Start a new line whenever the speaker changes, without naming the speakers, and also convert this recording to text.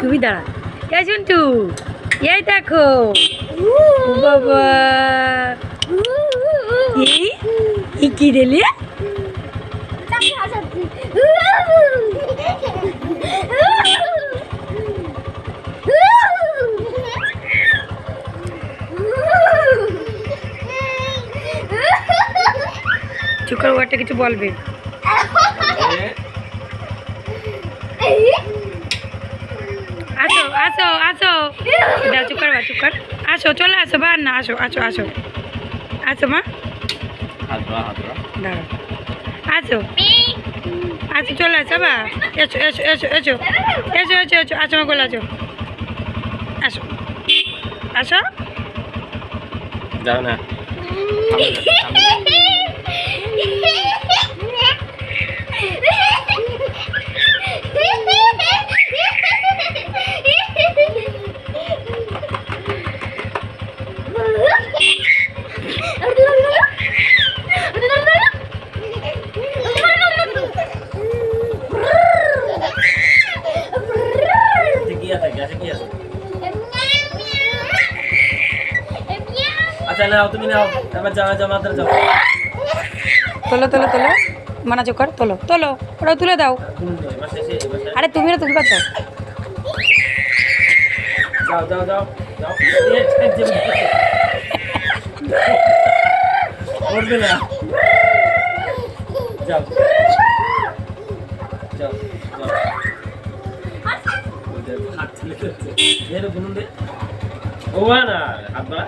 তুমি দাঁড়া। এই ঝন্টু, এই দেখো বাবা, কি দিলি? চুকার ওয়ারটা কিছু বলবে। আসো আসো আসো, দাও চুকার বা চুকার, আসো চলে আসো, বার না, আসো আসো আসো আসো মা, দাঁড়াও, আসো আসো চলে আসো বা, এসো এসো এসো এসো এসো এসো এসো, আসো মা, গোলা আসো, আসো আসো,
যাও না। আচ্ছা নাও, তুমি নাও, এবার যাও যাও, মাত্র যাও।
তোলো তোলো তোলো, মানা চোকার তোলো তোলো, ওটা তুলে দাও। আরে তুমি না তুলবার তো,
যাও যাও যাও যাও, করবে না, যাও যাও যাও, হাত ছিলে এর গুনুন দে, ও না হাত বাড়া।